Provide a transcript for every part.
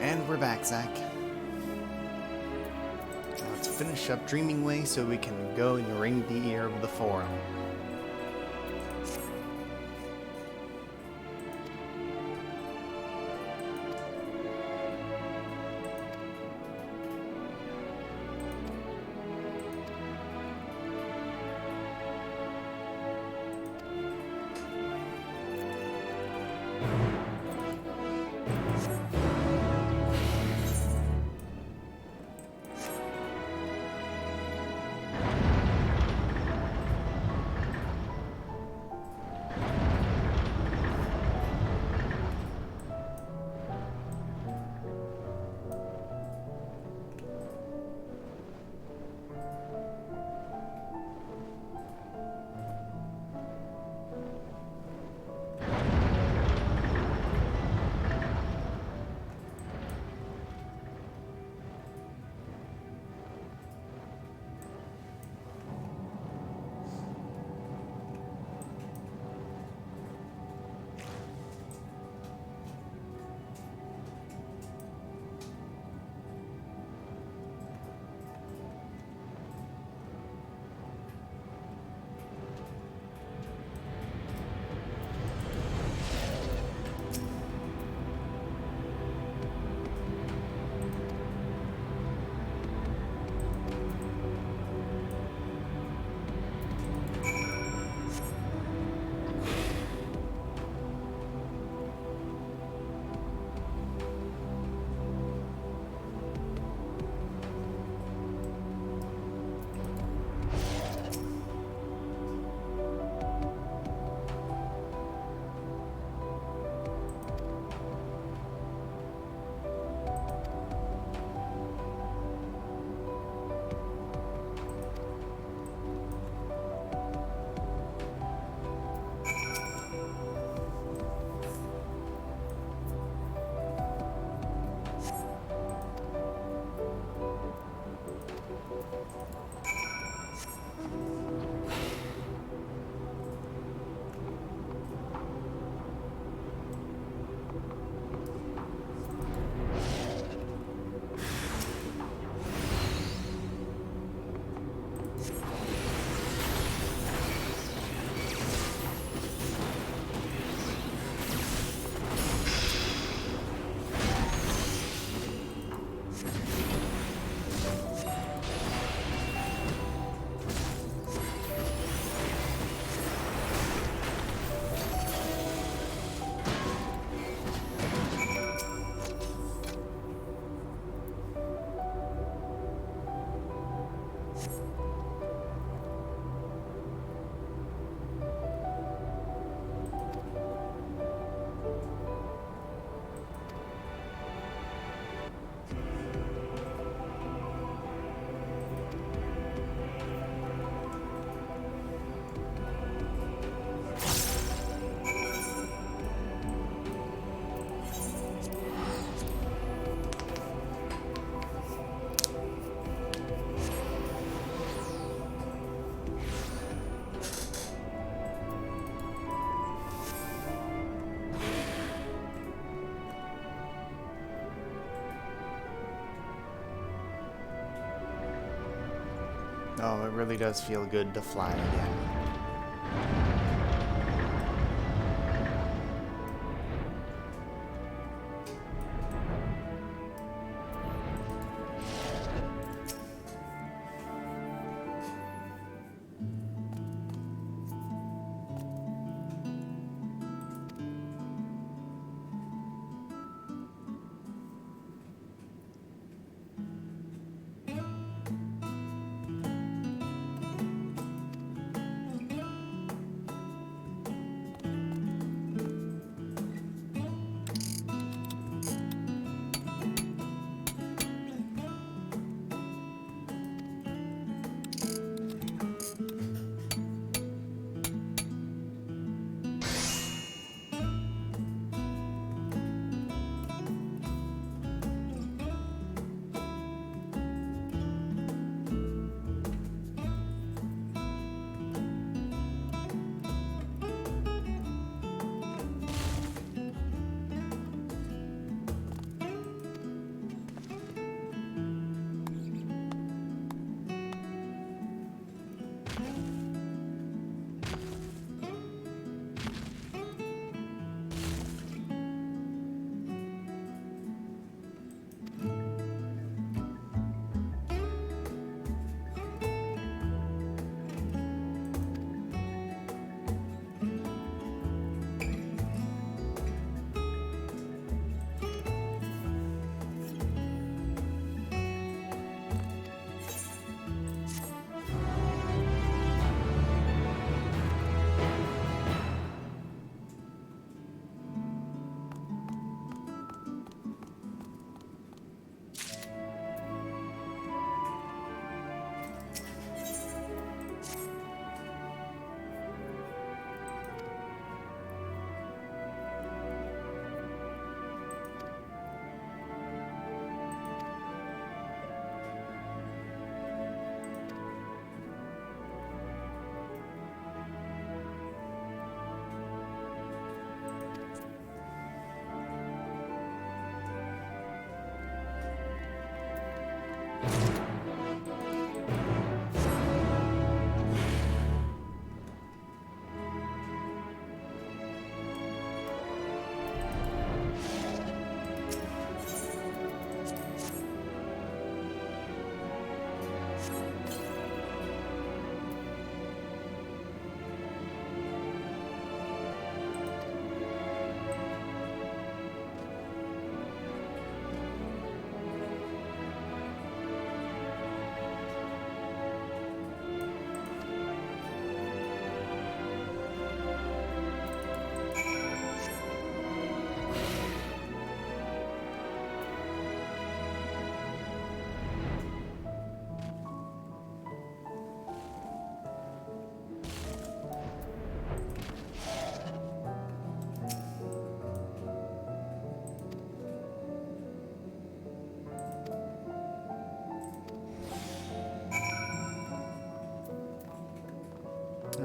And we're back, Zach. Let's finish up Dreaming Way so we can go and ring the ear of the forum. Oh, it really does feel good to fly again.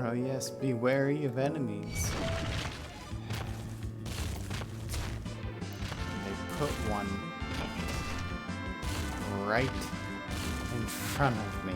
Oh yes, be wary of enemies. They put one right in front of me.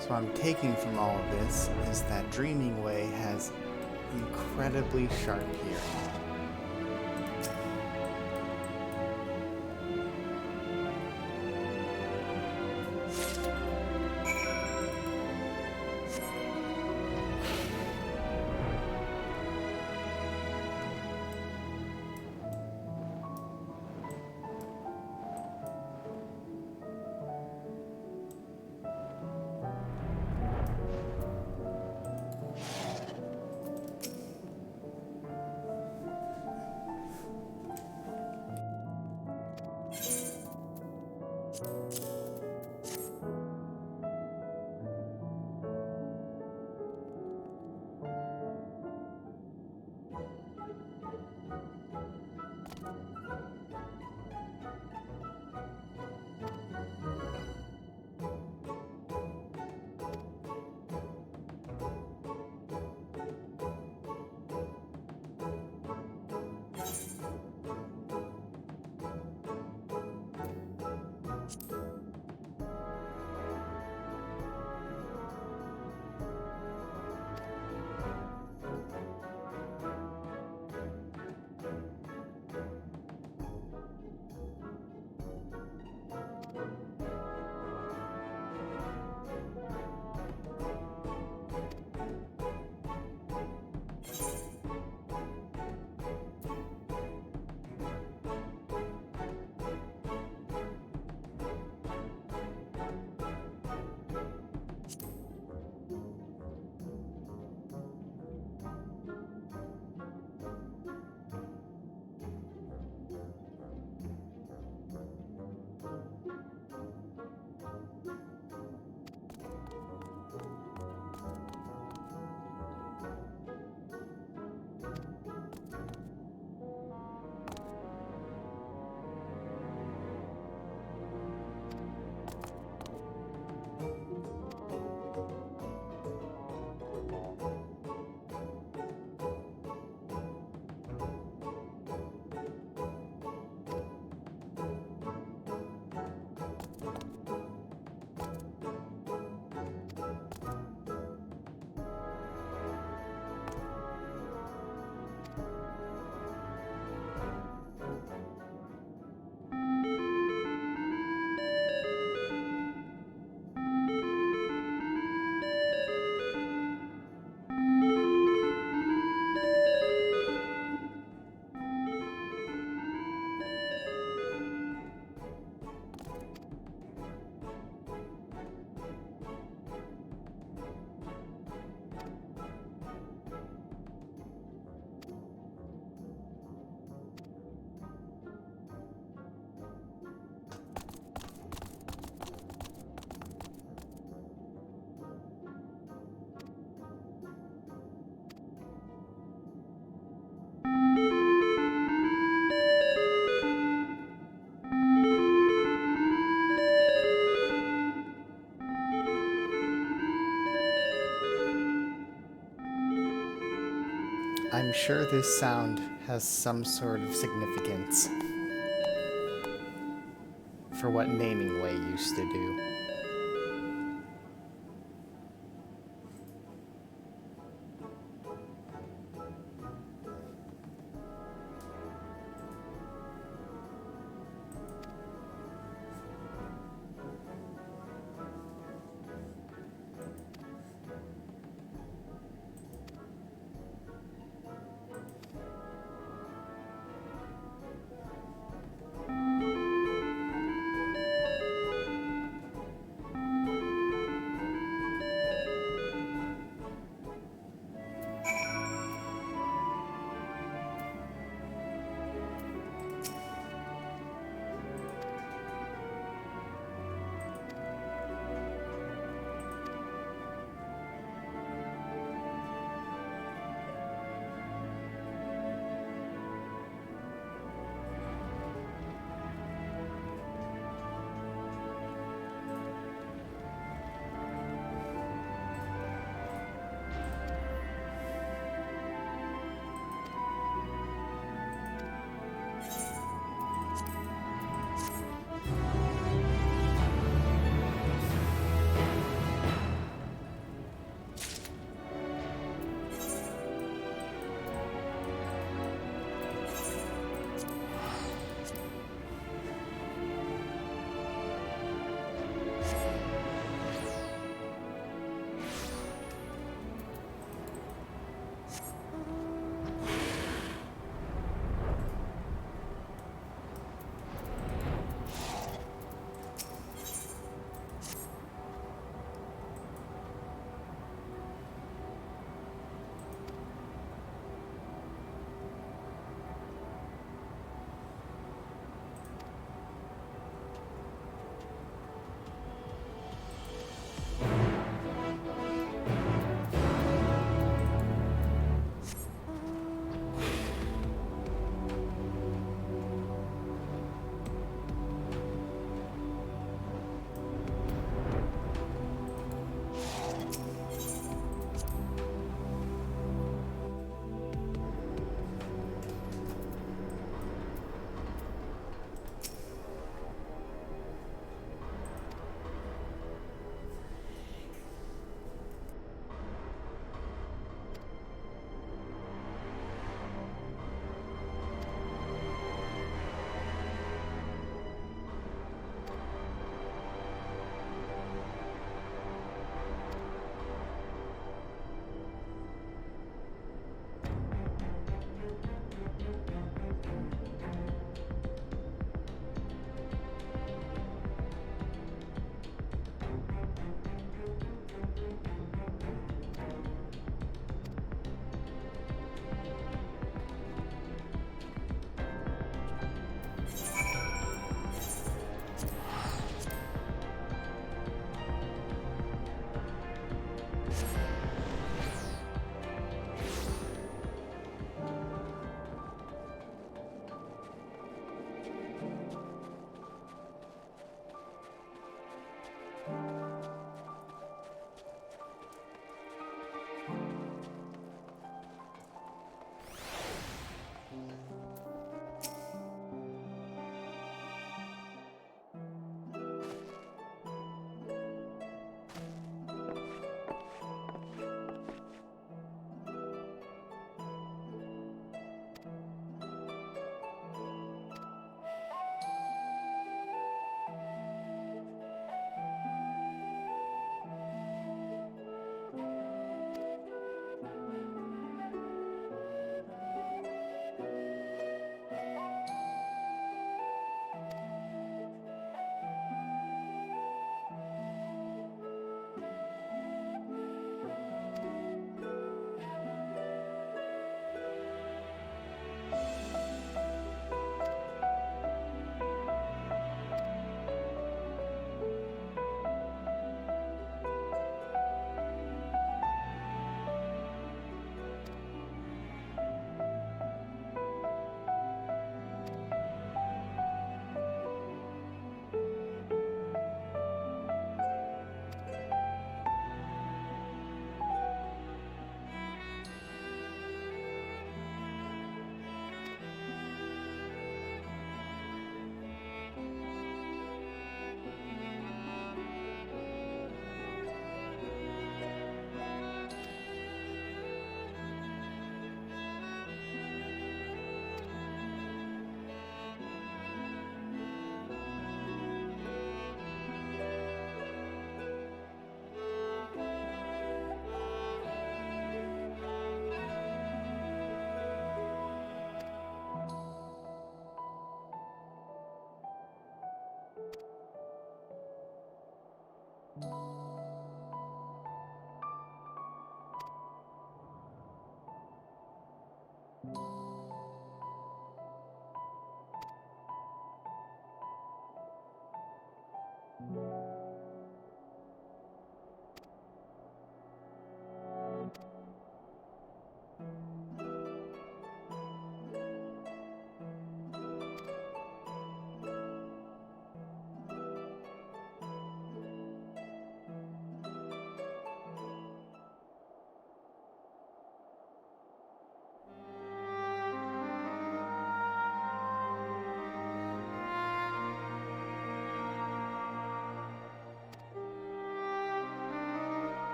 So what I'm taking from all of this is that Dreaming Way has incredibly sharp hearing. I'm sure this sound has some sort of significance for what Naming Way used to do.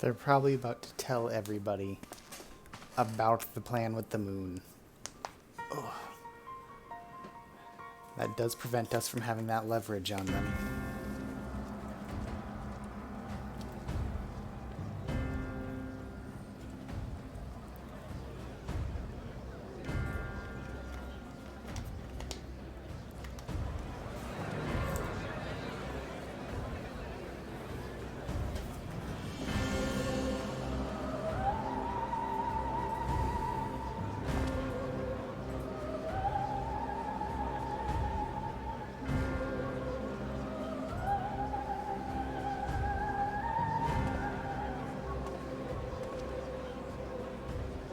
They're probably about to tell everybody about the plan with the moon. Ugh. That does prevent us from having that leverage on them.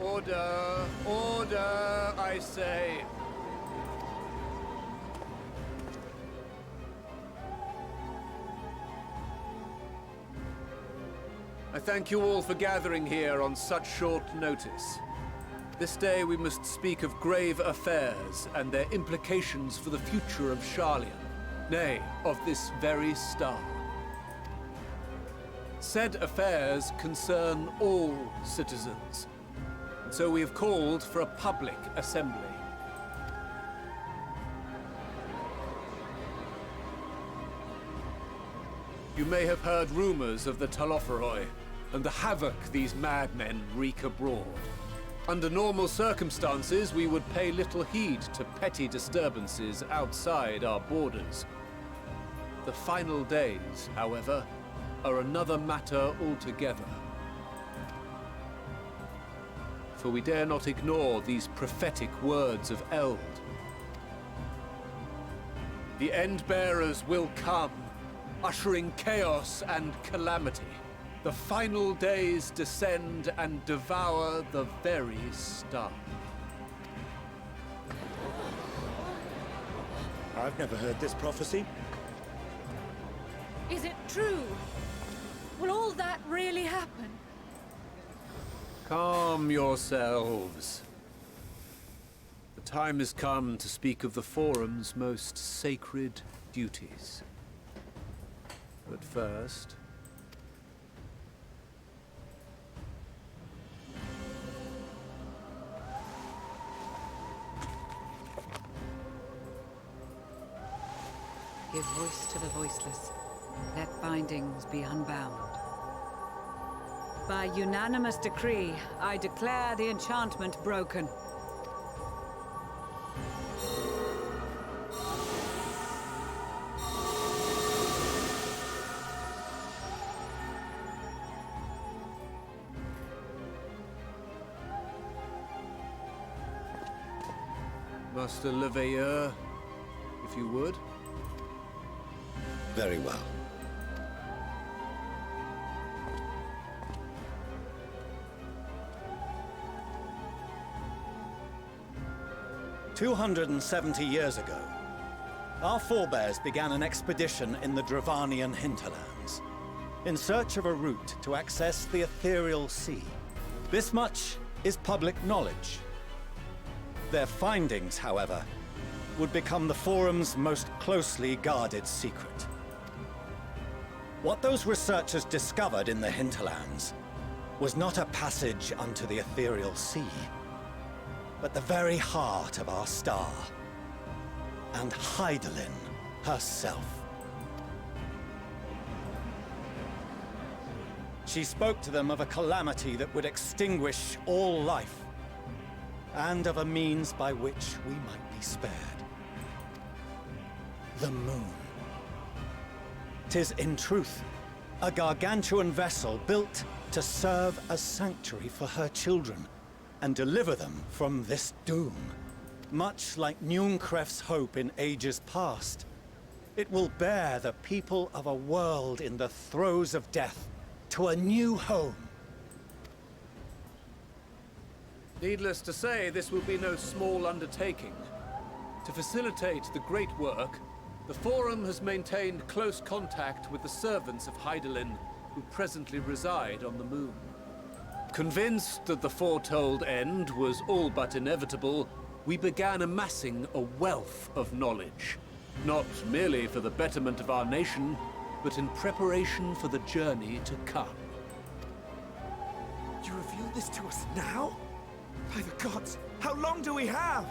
Order! Order, I say! I thank you all for gathering here on such short notice. This day we must speak of grave affairs and their implications for the future of Sharlayan, nay, of this very star. Said affairs concern all citizens. So we have called for a public assembly. You may have heard rumors of the Telophoroi and the havoc these madmen wreak abroad. Under normal circumstances, we would pay little heed to petty disturbances outside our borders. The final days, however, are another matter altogether. For we dare not ignore these prophetic words of Eld. The End-Bearers will come, ushering chaos and calamity. The final days descend and devour the very star. I've never heard this prophecy. Is it true? Will all that really happen? Calm yourselves. The time has come to speak of the Forum's most sacred duties. But first... Give voice to the voiceless. Let bindings be unbound. By unanimous decree, I declare the enchantment broken. Master Leveilleur, if you would. Very well. "270 years ago, our forebears began an expedition in the Dravanian hinterlands, in search of a route to access the ethereal sea. This much is public knowledge. Their findings, however, would become the Forum's most closely guarded secret. What those researchers discovered in the hinterlands was not a passage unto the ethereal sea, but the very heart of our star, and Hydaelyn herself. She spoke to them of a calamity that would extinguish all life, and of a means by which we might be spared. The moon. 'Tis in truth a gargantuan vessel built to serve as sanctuary for her children, and deliver them from this doom. Much like Nunkref's hope in ages past, it will bear the people of a world in the throes of death to a new home. Needless to say, this will be no small undertaking. To facilitate the great work, the Forum has maintained close contact with the servants of Hydaelyn, who presently reside on the moon. Convinced that the foretold end was all but inevitable, we began amassing a wealth of knowledge, not merely for the betterment of our nation, but in preparation for the journey to come. You reveal this to us now? By the gods, how long do we have?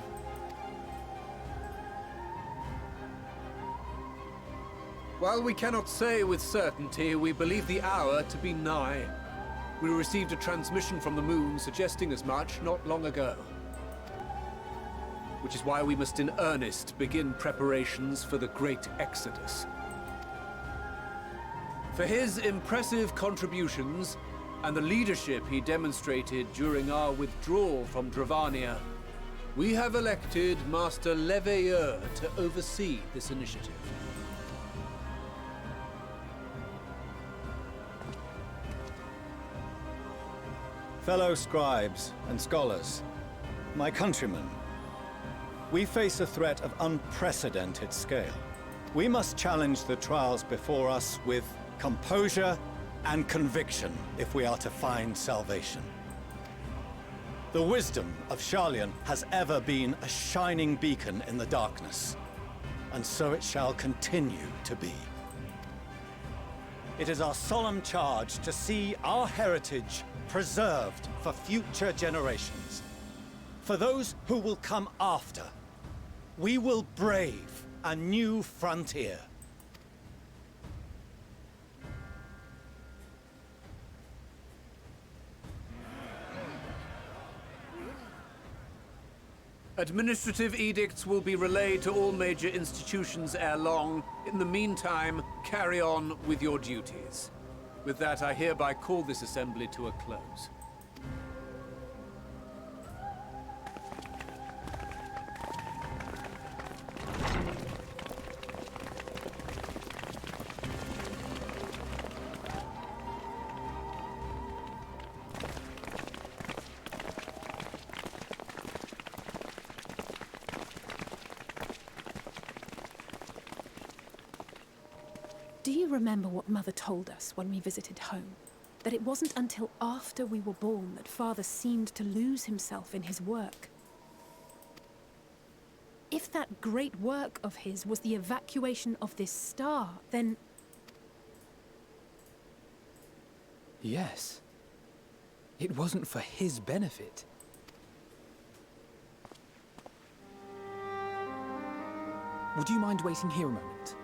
While we cannot say with certainty, we believe the hour to be nigh. We received a transmission from the moon suggesting as much not long ago. Which is why we must in earnest begin preparations for the Great Exodus. For his impressive contributions and the leadership he demonstrated during our withdrawal from Dravania, we have elected Master Leveilleur to oversee this initiative. Fellow scribes and scholars, my countrymen, we face a threat of unprecedented scale. We must challenge the trials before us with composure and conviction if we are to find salvation. The wisdom of Sharlayan has ever been a shining beacon in the darkness, and so it shall continue to be. It is our solemn charge to see our heritage preserved for future generations. For those who will come after, we will brave a new frontier. Administrative edicts will be relayed to all major institutions ere long. In the meantime, carry on with your duties. With that, I hereby call this assembly to a close. Do you remember what Mother told us when we visited home? That it wasn't until after we were born that Father seemed to lose himself in his work. If that great work of his was the evacuation of this star, then... Yes. It wasn't for his benefit. Would you mind waiting here a moment?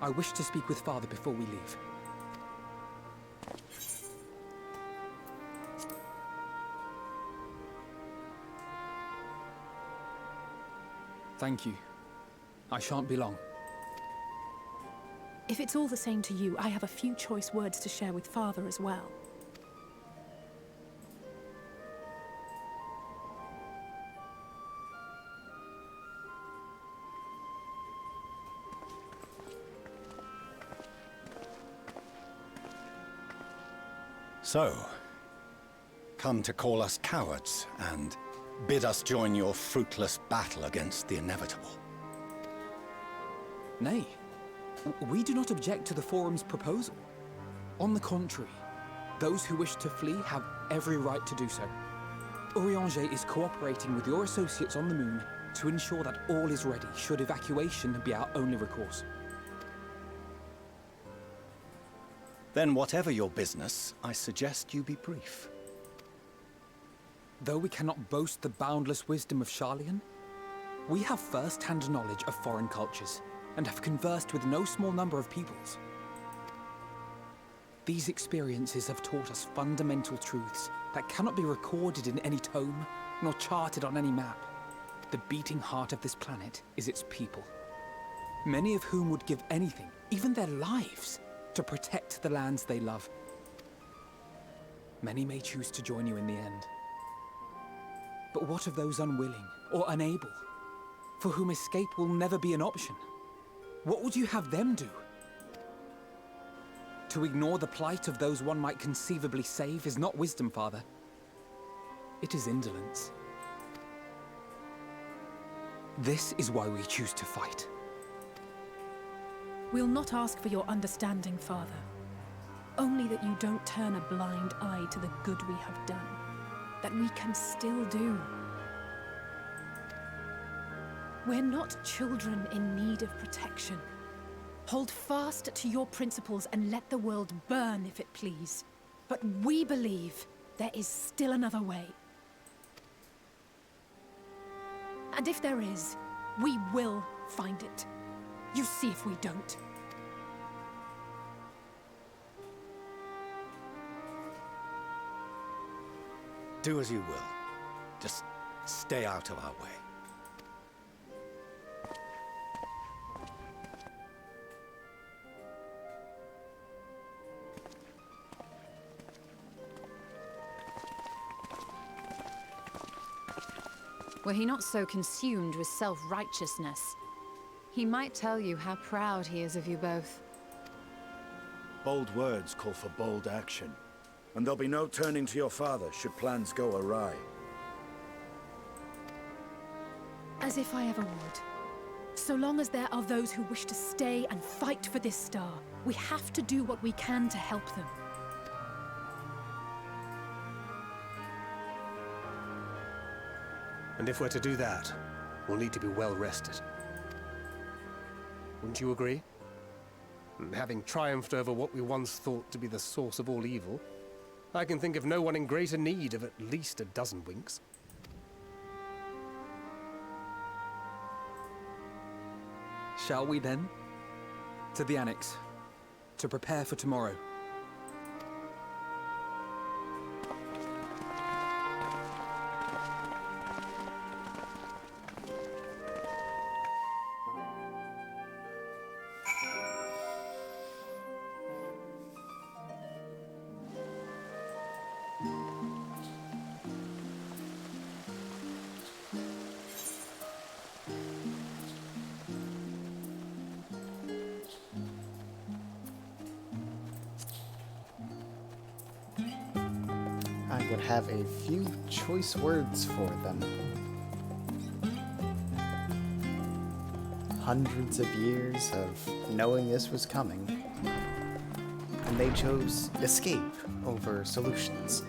I wish to speak with Father before we leave. Thank you. I shan't be long. If it's all the same to you, I have a few choice words to share with Father as well. So, come to call us cowards and bid us join your fruitless battle against the inevitable. Nay, we do not object to the Forum's proposal. On the contrary, those who wish to flee have every right to do so. Urianger is cooperating with your associates on the moon to ensure that all is ready should evacuation be our only recourse. Then whatever your business, I suggest you be brief. Though we cannot boast the boundless wisdom of Sharlayan, we have first-hand knowledge of foreign cultures and have conversed with no small number of peoples. These experiences have taught us fundamental truths that cannot be recorded in any tome, nor charted on any map. The beating heart of this planet is its people, many of whom would give anything, even their lives, to protect the lands they love. Many may choose to join you in the end. But what of those unwilling or unable, for whom escape will never be an option? What would you have them do? To ignore the plight of those one might conceivably save is not wisdom, Father. It is indolence. This is why we choose to fight. We'll not ask for your understanding, Father. Only that you don't turn a blind eye to the good we have done. That we can still do. We're not children in need of protection. Hold fast to your principles and let the world burn if it please. But we believe there is still another way. And if there is, we will find it. You see if we don't. Do as you will. Just stay out of our way. Were he not so consumed with self-righteousness, he might tell you how proud he is of you both. Bold words call for bold action. And there'll be no turning to your father should plans go awry. As if I ever would. So long as there are those who wish to stay and fight for this star, we have to do what we can to help them. And if we're to do that, we'll need to be well rested. Wouldn't you agree? And having triumphed over what we once thought to be the source of all evil, I can think of no one in greater need of at least a dozen winks. Shall we then? To the Annex, to prepare for tomorrow. I would have a few choice words for them. Hundreds of years of knowing this was coming, and they chose escape over solutions.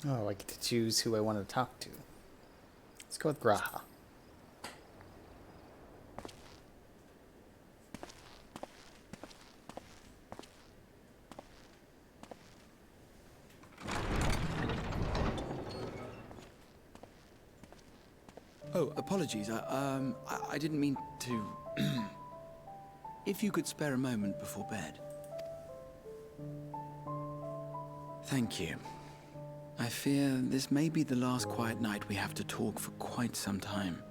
Oh, I get to choose who I want to talk to. Let's go with Graha. Oh, apologies. I didn't mean to... If you could spare a moment before bed. Thank you. I fear this may be the last quiet night we have to talk for quite some time.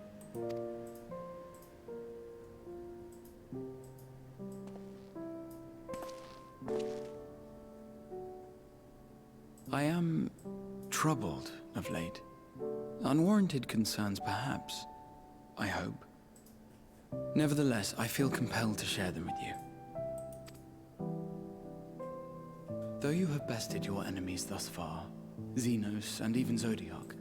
I am troubled of late. Unwarranted concerns, perhaps. I hope. Nevertheless, I feel compelled to share them with you. Though you have bested your enemies thus far, Xenos, and even Zodiac.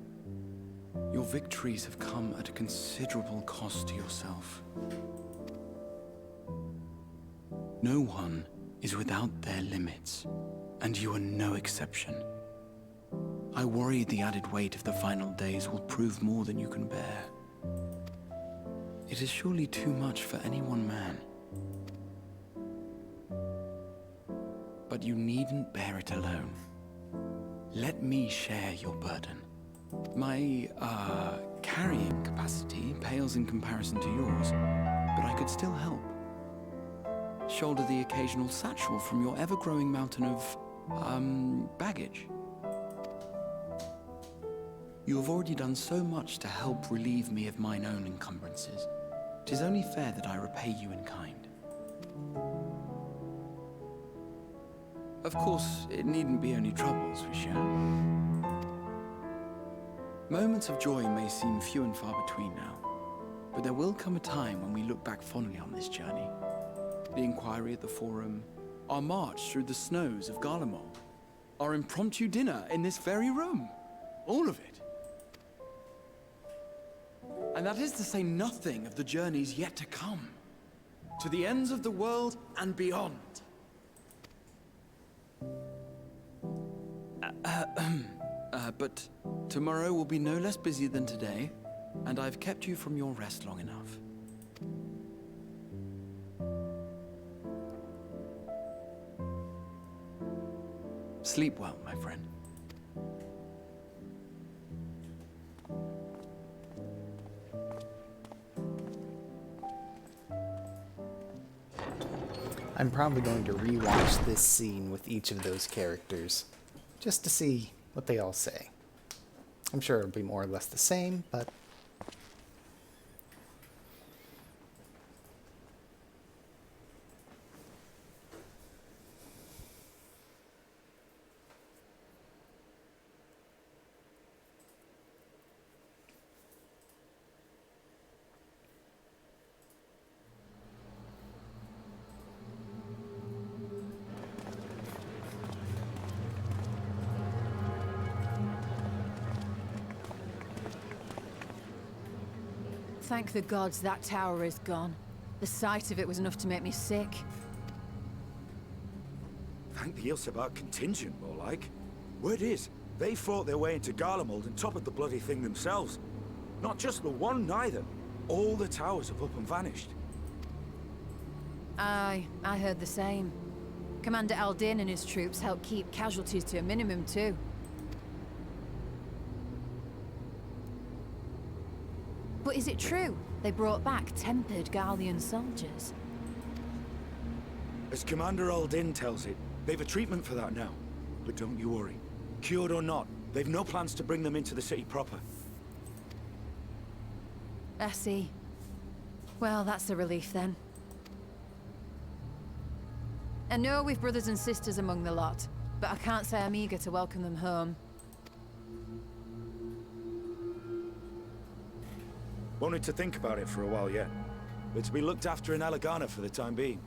Your victories have come at a considerable cost to yourself. No one is without their limits, and you are no exception. I worry the added weight of the final days will prove more than you can bear. It is surely too much for any one man. But you needn't bear it alone. Let me share your burden. My, carrying capacity pales in comparison to yours, but I could still help. Shoulder the occasional satchel from your ever-growing mountain of, baggage. You have already done so much to help relieve me of mine own encumbrances. 'Tis only fair that I repay you in kind. Of course, it needn't be only troubles we share. Moments of joy may seem few and far between now, but there will come a time when we look back fondly on this journey. The inquiry at the Forum, our march through the snows of Garlemald, our impromptu dinner in this very room. All of it. And that is to say nothing of the journeys yet to come, to the ends of the world and beyond. But tomorrow will be no less busy than today, and I've kept you from your rest long enough. Sleep well, my friend. I'm probably going to rewatch this scene with each of those characters, just to see what they all say. I'm sure it'll be more or less the same, but... Thank the gods that tower is gone. The sight of it was enough to make me sick. Thank the Ilsebar contingent, more like. Word is, they fought their way into Garlemald and toppled the bloody thing themselves. Not just the one, neither. All the towers have up and vanished. Aye, I heard the same. Commander Aldin and his troops helped keep casualties to a minimum, too. But is it true they brought back tempered Garlean soldiers? As Commander Aldin tells it, they've a treatment for that now. But don't you worry. Cured or not, they've no plans to bring them into the city proper. I see. Well, that's a relief then. I know we've brothers and sisters among the lot, but I can't say I'm eager to welcome them home. Wanted to think about it for a while yet. But to be looked after in Alagana for the time being.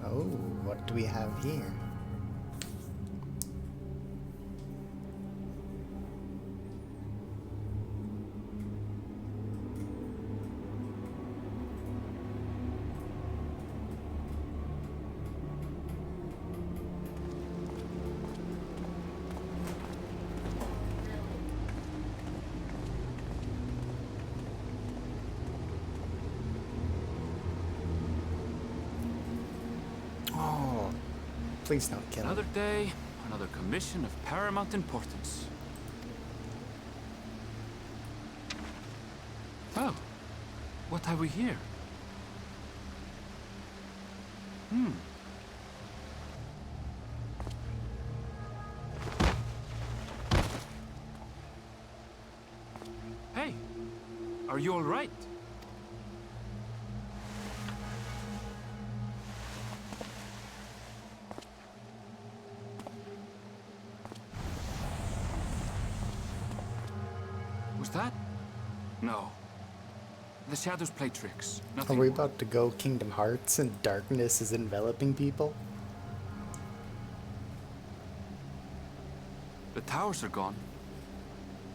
Oh, what do we have here? Please don't kill him. Another day, another commission of paramount importance. Oh, what have we here? Hey, are you all right? Was that? No. The shadows play tricks. Are Nothing we more. about to go Kingdom Hearts and darkness is enveloping people? The towers are gone,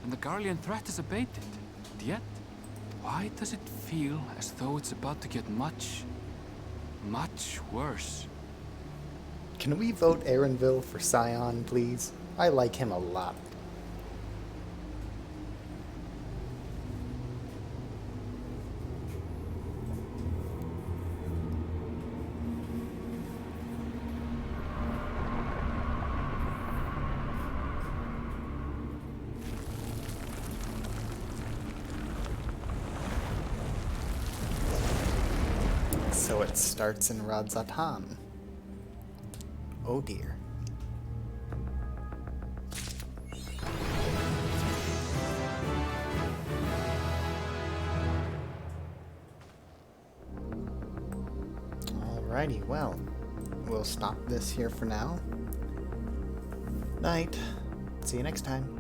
and the Garlean threat is abated. And yet, why does it feel as though it's about to get much, much worse? Can we vote Erenville for Scion, please? I like him a lot. So it starts in Radzatan. Oh dear. Alrighty, well, we'll stop this here for now. Night. See you next time.